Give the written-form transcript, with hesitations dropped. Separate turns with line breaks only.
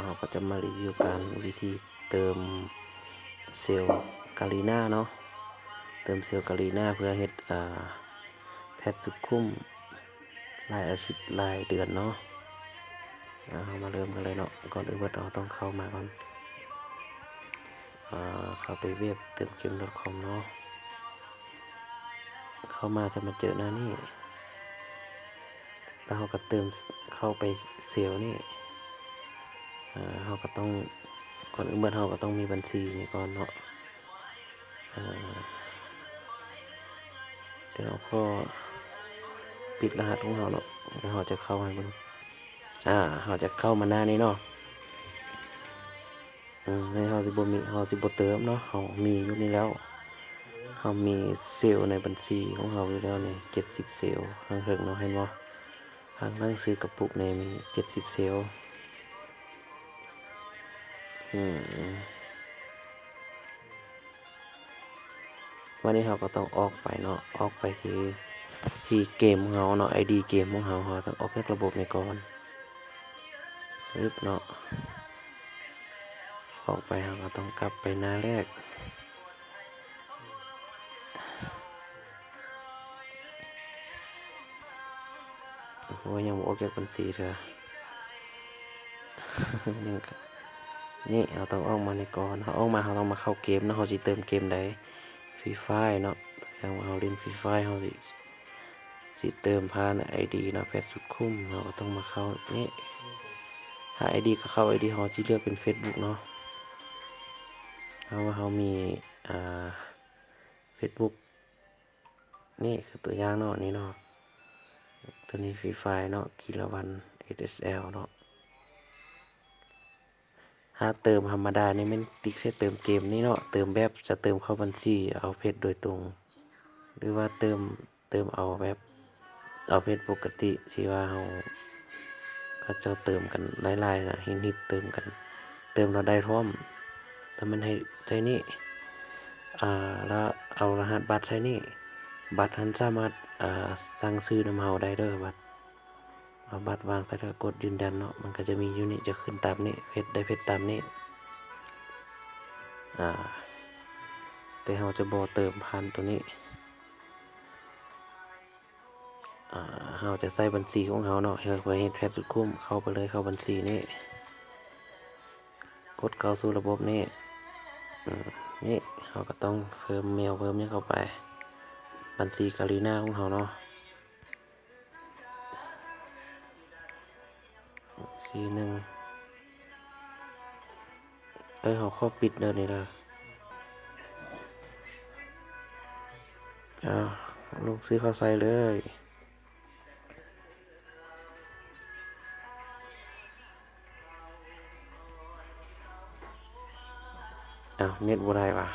เราก็จะมารีวิวการวิธีเติมเซลล์กาลีน่าเนาะเติมเซลล์กาลีน่าเพื่อเฮ็ดแพทสุดคุ้มรายอาทิตย์รายเดือนเนาะเรามาเริ่มกันเลยเนาะก่อนอื่นเราต้องเข้ามาก่อนเข้าไปเว็บเติมเกม .com เนาะเข้ามาจะมาเจอหน้านี่แล้วเราก็เติมเข้าไปเซลล์นี่เราก็ต้องก่อนอื่นเราก็ต้องมีบัญชีนี่ก่อนเนาะเดี๋ยวเราก็ปิดรหัสของเราเนาะแล้วเราจะเข้าให้มันเราจะเข้ามาหน้านี้เนาะในเราสิบ่เติมเนาะเรามีอยู่นี่แล้วเรามีเซลล์ในบัญชีของเราอยู่แล้วนี่70เซลล์ข้างเทิงเนาะเห็นบ่ข้างหนังสือกระปุกนี่มี70เซลล์วันนี้เราก็ต้องออกไปเนาะออกไปที่เกมของเราเนาะ ID เกมของเราต้องออกจากระบบนี้ก่อนเนาะออกไปเราก็ต้องกลับไปหน้าแรกโอ้ยยังบ่ออกจากบัญชีเถอะ นี่เราต้องออกมาในก่อนเราออกมาเราต้องมาเข้าเกมนะเราสิเติมเกมใดฟรีไฟเนาะอย่างว่าเราเล่นฟรีไฟเราสิเติมผ่าน ID เนาะแพทสุดคุ้มเราก็ต้องมาเข้านี่ถ้า ID ก็เข้า ID เราสิเลือกเป็น Facebook เนาะเพราะว่าเรามีFacebook นี่คือตัวอย่างเนาะนี่เนาะตัวนี้ฟรีไฟเนาะกีฬาวัน SSL เนาะถ้าเติมธรรมดานี่มันติ๊กใช้เติมเกมนี่เนาะเติมแบบจะเติมเข้าบัญชีเอาเพชรโดยตรงหรือว่าเติมเอาแบบเอาเพชรปกติที่ว่าเขาจะเติมกันหลายๆนะฮิตเติมกันเติมเราได้พร้อมแต่มันให้ใช้นี่แล้วเอารหัสบัตรใช้นี่บัตรทันสามารถสั่งซื้อนำเฮาได้เด้อบัตรวางแต่ถ้ากดยืนยันเนาะมันก็จะมีอยู่นี่จะขึ้นตามนี้เพชรได้เพชรตามนี้แต่เราจะบ่เติมผ่านตัวนี้เราจะใส่บัญชีของเราเนาะเพื่อเฮ็ดแพทสุดคุ้มเข้าไปเลยเข้าบัญชีนี้กดเข้าสู่ระบบนี้นี่เราก็ต้องเพิ่มเมลเพิ่มนี้เข้าไปบัญชีกาลีน่าของเราเนาะทีหนึ่งเขาข้อปิดเลยนี่ละลูกซื้อเข้าใส่เลยเน็ตบ่ได้ว่ะ